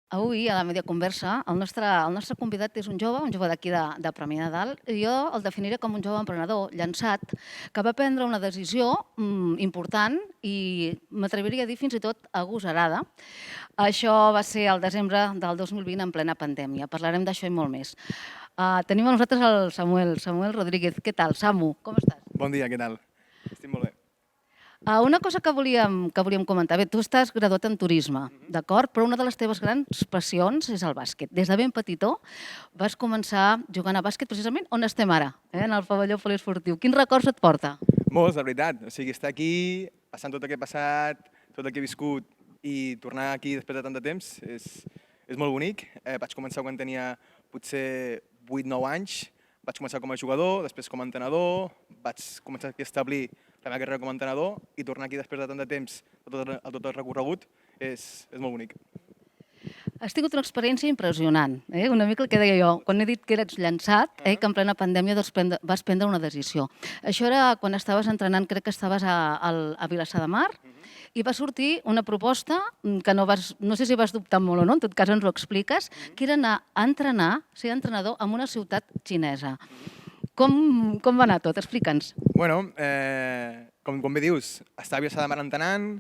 Avui, a la Media Conversa, el nostre convidat és un jove d'aquí de Premià de Dalt. Jo el definiré com un jove emprenedor llançat que va prendre una decisió important i m'atreviria a dir fins i tot agosarada. Això va ser el desembre del 2020 en plena pandèmia. Parlarem d'això i molt més. Tenim amb nosaltres el Samuel Rodríguez. Què tal, Samu? Com estàs? Bon dia, què tal? Estic molt bé. Una cosa que volíem comentar. Bé, tu estàs graduat en turisme, d'acord? Però una de les teves grans passions és el bàsquet. Des de ben petitó vas començar jugant a bàsquet precisament on estem ara, en el pavelló poliesportiu. Quins records et porta? Molts, la veritat. O sigui, estar aquí, passant tot el que he passat, tot el que he viscut i tornar aquí després de tant de temps és molt bonic. Vaig començar quan tenia potser 8-9 anys. Vaig començar com a jugador, després com a entrenador. Vaig començar aquí a establir la meva carrera com a entrenador i tornar aquí després de tant de temps, tot el recorregut, és molt bonic. Has tingut una experiència impressionant, una mica el que deia jo. Quan he dit que eres llançat, que en plena pandèmia vas prendre una decisió. Això era quan estaves entrenant, crec que estaves a Vilassar de Mar, i va sortir una proposta que no sé si vas dubtar molt o no, en tot cas ens ho expliques, que era anar a entrenar, ser entrenador en una ciutat xinesa. Com va anar tot? Explica'ns. Bueno, com bé dius, estava a Vilassar de Mar entrenant,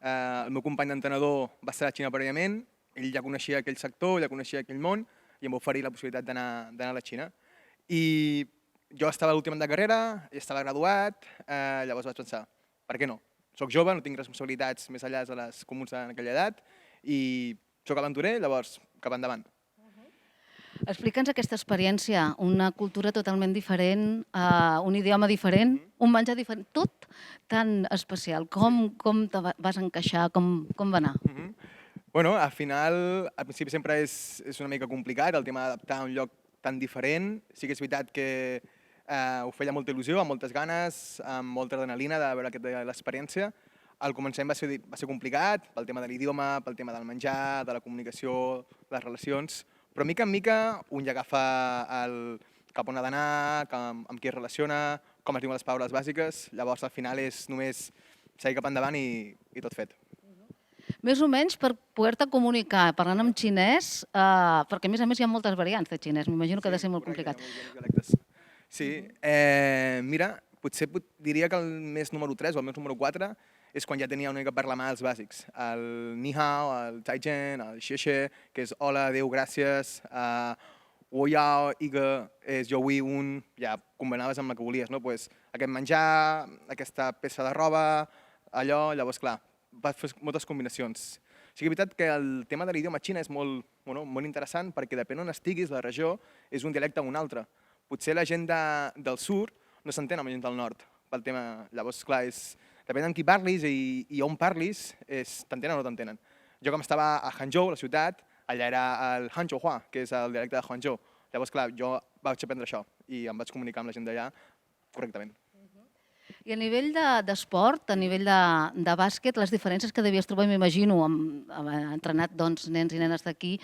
el meu company d'entrenador va estar a la Xina prèviament, ell ja coneixia aquell sector, ja coneixia aquell món, i em va oferir la possibilitat d'anar a la Xina. I jo estava a l'últim any de carrera, ja estava graduat, llavors vaig pensar, per què no? Soc jove, no tinc responsabilitats més enllà de les comuns en aquella edat, i soc aventurer, llavors cap endavant. Explica'ns aquesta experiència, una cultura totalment diferent, un idioma diferent, un menjar diferent, tot tan especial. Com te vas encaixar, com va anar? Bueno, al principi sempre és una mica complicat el tema d'adaptar a un lloc tan diferent. Sí que és veritat que ho feia molta il·lusió, amb moltes ganes, amb molta adrenalina de veure l'experiència. Al començament va ser complicat pel tema de l'idioma, pel tema del menjar, de la comunicació, les relacions, però mica en mica un ja agafa cap on ha d'anar, amb qui es relaciona, com es diuen les paraules bàsiques, llavors al final és només seguir cap endavant i tot fet. Més o menys per poder-te comunicar parlant en xinès, perquè a més hi ha moltes variants de xinès, m'imagino que ha de ser molt complicat. Sí, mira, potser diria que el mes número 3 o el mes número 4 és quan ja tenia una mica per la mà els bàsics. El ni hao, el zai zhen, el xie xie, que és hola, adeu, gràcies, wo yao, iga, és jo vull un, ja combinaves amb la que volies, no? Pues, aquest menjar, aquesta peça de roba, allò, llavors clar, vaig fer moltes combinacions. O sigui, és veritat que el tema de l'idioma xina és molt interessant perquè depèn on estiguis, la regió, és un dialecte o un altre. Potser la gent del sud no s'entén amb la gent del nord pel tema. Llavors, clar, depèn amb qui parlis i on parlis, t'entenen o no t'entenen. Jo com estava a Hangzhou, la ciutat, allà era el Hanzhouhua, que és el dialecte de Hangzhou. Llavors, clar, jo vaig aprendre això i em vaig comunicar amb la gent d'allà correctament. I a nivell d'esport, a nivell de bàsquet, les diferències que devies trobar, m'imagino, amb entrenat nens i nenes d'aquí,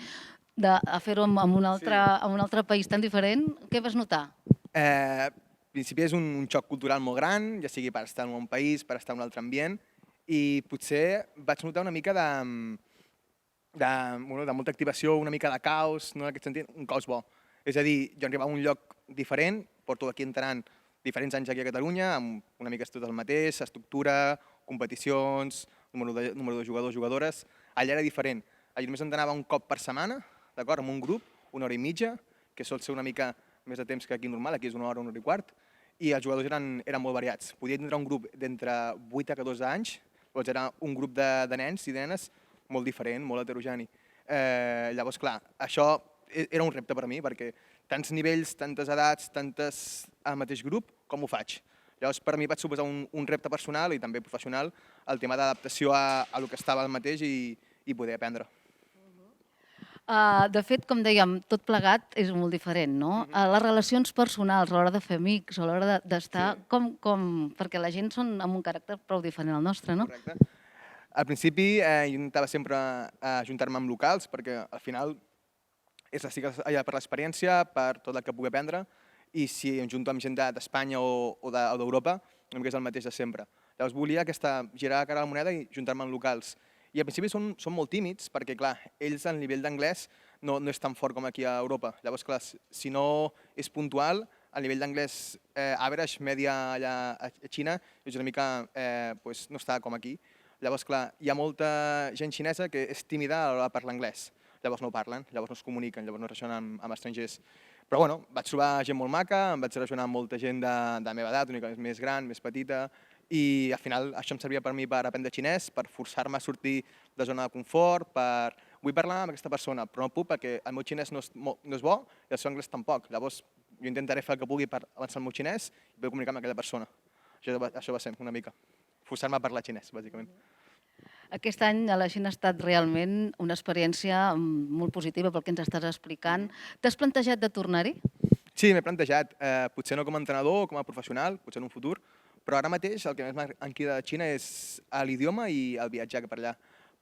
a fer-ho en un altre país tan diferent, què vas notar? Al principi és un xoc cultural molt gran, ja sigui per estar en un país, per estar en un altre ambient, i potser vaig notar una mica de molta activació, una mica de caos, no en aquest sentit, un caos bo. És a dir, jo arribava a un lloc diferent, porto aquí entrenant diferents anys aquí a Catalunya, amb una mica tot el mateix, estructura, competicions, número de jugadors, jugadores. Allà era diferent. Allà només entrenava un cop per setmana, d'acord, amb un grup, 1 hora i mitja, que sol ser una mica més de temps que aquí normal, aquí és 1 hora, 1 hora i quart, i els jugadors eren molt variats. Podia tindre un grup d'entre 8 a 14 anys, llavors era un grup de nens i de nenes molt diferent, molt heterogeni. Llavors, clar, això era un repte per a mi, perquè tants nivells, tantes edats, tantes al mateix grup, com ho faig? Llavors, per a mi vaig suposar un repte personal i també professional el tema d'adaptació a el que estava al mateix i poder aprendre. De fet, com dèiem, tot plegat és molt diferent, no? Les relacions personals, a l'hora de fer amics, a l'hora d'estar, perquè la gent són amb un caràcter prou diferent al nostre, no? Correcte. Al principi jo intentava sempre ajuntar-me amb locals, perquè al final estic allà per l'experiència, per tot el que pugui aprendre, i si em junto amb gent d'Espanya o d'Europa, una mica és el mateix de sempre. Llavors volia girar la cara a la moneda i juntar-me amb locals. I al principi són molt tímids, perquè, clar, ells al nivell d'anglès no és tan fort com aquí a Europa. Llavors, clar, si no és puntual, el nivell d'anglès average, media allà a Xina, és una mica, pues, no està com aquí. Llavors, clar, hi ha molta gent xinesa que és tímida a l'hora de parlar anglès. Llavors no ho parlen, llavors no es comuniquen, llavors no es relacionen amb estrangers. Però bueno, vaig trobar gent molt maca, em vaig relacionar amb molta gent de la meva edat, una mica més gran, més petita, i al final això em servia per mi per aprendre xinès, per forçar-me a sortir de zona de confort, per... Vull parlar amb aquesta persona, però no puc perquè el meu xinès no és bo i el seu anglès tampoc. Llavors jo intentaré fer el que pugui per avançar el meu xinès i poder comunicar amb aquella persona. Això va ser una mica, forçar-me a parlar xinès, bàsicament. Aquest any a la Xina ha estat realment una experiència molt positiva pel que ens estàs explicant. T'has plantejat de tornar-hi? Sí, m'he plantejat. Potser no com a entrenador o com a professional, potser en un futur, però ara mateix el que més em crida de Xina és l'idioma i el viatjar per allà.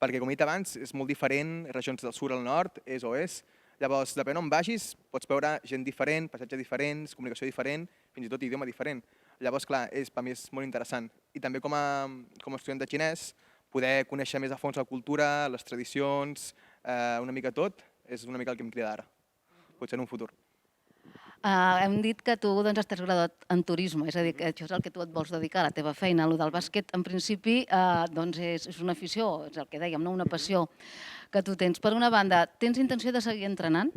Perquè, com he dit abans, és molt diferent, regions del sud al nord, és o és. Llavors, depèn on vagis, pots veure gent diferent, paisatges diferents, comunicació diferent, fins i tot idioma diferent. Llavors, clar, per mi és molt interessant. I també com a estudiant de xinès, poder conèixer més a fons la cultura, les tradicions, una mica tot, és una mica el que em crida ara, potser en un futur. Hem dit que tu estàs graduat en turisme, és a dir, que això és el que tu et vols dedicar a la teva feina. El del bàsquet, en principi, és una afició, és el que dèiem, una passió que tu tens. Per una banda, tens intenció de seguir entrenant?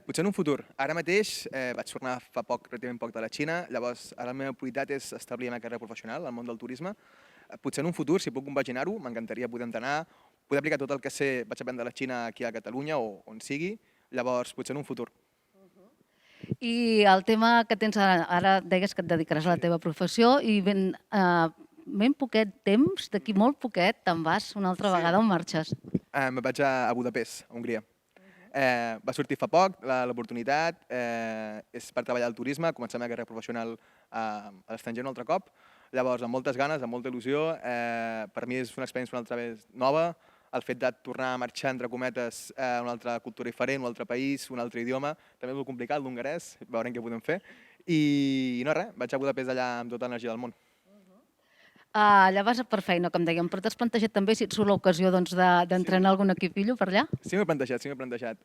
Potser en un futur. Ara mateix vaig tornar fa poc, relativament poc, de la Xina, llavors ara la meva prioritat és establir la meva carrera professional al món del turisme. Potser en un futur, si puc compaginar-ho, m'encantaria poder entrenar, poder aplicar tot el que sé, vaig aprendre a la Xina aquí a Catalunya o on sigui, llavors potser en un futur. I el tema que tens ara deies que et dedicaràs a la teva professió i ben poquet temps, d'aquí molt poquet, te'n vas una altra vegada. On marxes? Me'n vaig a Budapest, a Hongria. Va sortir fa poc l'oportunitat, és per treballar al turisme, començar la meva carrera professional a l'estranger un altre cop. Llavors, amb moltes ganes, amb molta il·lusió, per mi és una experiència una altra vegada nova, el fet de tornar a marxar, entre cometes, a una altra cultura diferent, un altre país, un altre idioma, també és molt complicat, l'hongarès, veurem què podem fer. I no res, vaig a Budapest allà amb tota l'energia del món. Allà vas per feina, com dèiem, però t'has plantejat també si et surt l'ocasió d'entrenar algun equipillo per allà? Sí, m'he plantejat, sí, m'he plantejat.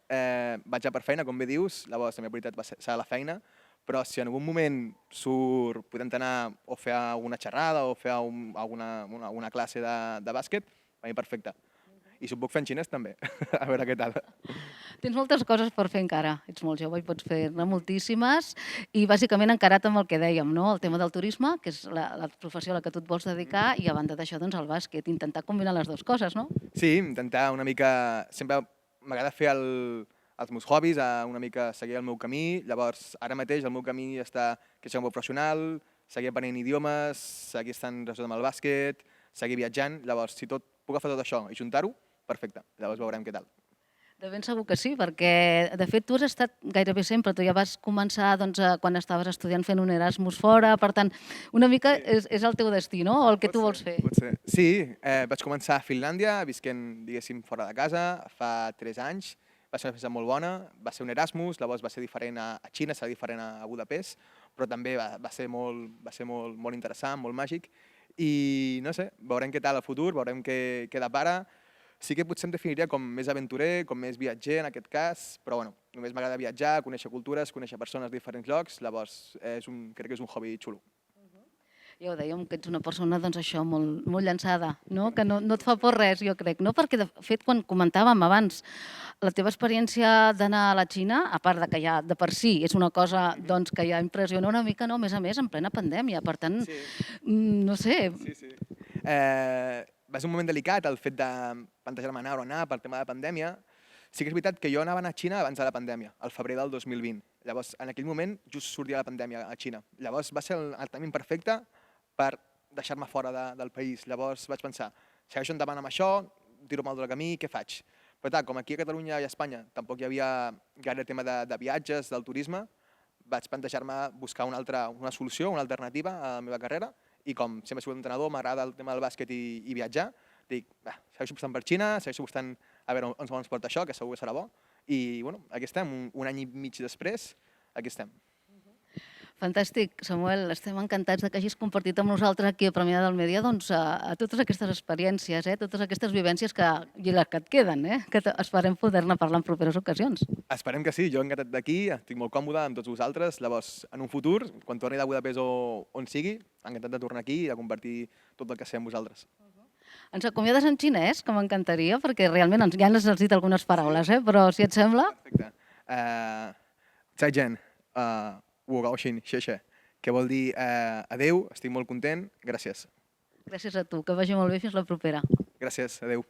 Vaig a per feina, com bé dius, llavors la meva prioritat serà la feina, però si en algun moment surt, podem anar o fer alguna xerrada o fer alguna classe de bàsquet, per mi perfecte. I si ho puc fer en xinès també, a veure què tal. Tens moltes coses per fer encara, ets molt jove i pots fer-ne moltíssimes i bàsicament encarat amb el que dèiem, no? El tema del turisme, que és la professió a la que tu et vols dedicar, i a banda d'això doncs el bàsquet, intentar combinar les dues coses, no? Sí, intentar una mica... Sempre m'agrada fer els meus hobbies, una mica seguir el meu camí, llavors ara mateix el meu camí està créixer com a professional, seguir aprenent idiomes, seguir estant relacionat amb el bàsquet, seguir viatjant, llavors si puc fer tot això i juntar-ho, perfecte, llavors veurem què tal. De ben segur que sí, perquè de fet tu has estat gairebé sempre, tu ja vas començar quan estaves estudiant fent un Erasmus fora, per tant, una mica és el teu destí, no? O el que tu vols fer. Pot ser. Sí, vaig començar a Finlàndia, visquent, diguéssim, fora de casa, fa 3 anys, va ser una experiència molt bona, va ser un Erasmus, llavors va ser diferent a Xina, serà diferent a Budapest, però també va ser molt interessant, molt màgic, i no sé, veurem què tal el futur, veurem què depara. Sí que potser em definiria com més aventurer, com més viatger en aquest cas, però bueno, només m'agrada viatjar, conèixer cultures, conèixer persones de diferents llocs, llavors crec que és un hobby xulo. Ja ho dèiem, que ets una persona, doncs això, molt llançada, no? Que no et fa por res, jo crec, no? Perquè, de fet, quan comentàvem abans la teva experiència d'anar a la Xina, a part de que ja de per si és una cosa doncs, que ja impressiona una mica, no? A més, en plena pandèmia, per tant, no sé... Sí. Va ser un moment delicat el fet de plantejar-me anar o anar per tema de pandèmia. Sí que és veritat que jo anava a anar a Xina abans de la pandèmia, al febrer del 2020. Llavors, en aquell moment, just sortia la pandèmia a Xina. Llavors, va ser el timing perfecte per deixar-me fora del país. Llavors vaig pensar, segueixo endavant amb això, tiro mal del camí, què faig? Però tal, com aquí a Catalunya i a Espanya tampoc hi havia gaire tema de viatges, del turisme, vaig plantejar-me buscar una solució, una alternativa a la meva carrera, i com sempre he sigut entrenador, m'agrada el tema del bàsquet i viatjar, dic, segueixo buscant per Xina, segueixo buscant a veure on ens porta això, que segur que serà bo, i bueno, aquí estem, un any i mig després, aquí estem. Fantàstic, Samuel. Estem encantats de que hagis compartit amb nosaltres aquí a Premià del Mèdia doncs, a totes aquestes experiències, totes aquestes vivències i les que et queden, que esperem poder-ne parlar en properes ocasions. Esperem que sí, jo encantat d'aquí, estic molt còmode amb tots vosaltres, llavors en un futur, quan torni de Budapest o on sigui, encantat de tornar aquí i de compartir tot el que sé amb vosaltres. Ens acomiades en xinès, que m'encantaria, perquè realment ja ens has dit algunes paraules, però si et sembla... Perfecte. 再见, 我高兴, 谢谢, que vol dir adeu, estic molt content, gràcies. Gràcies a tu, que vagi molt bé, fins la propera. Gràcies, adeu.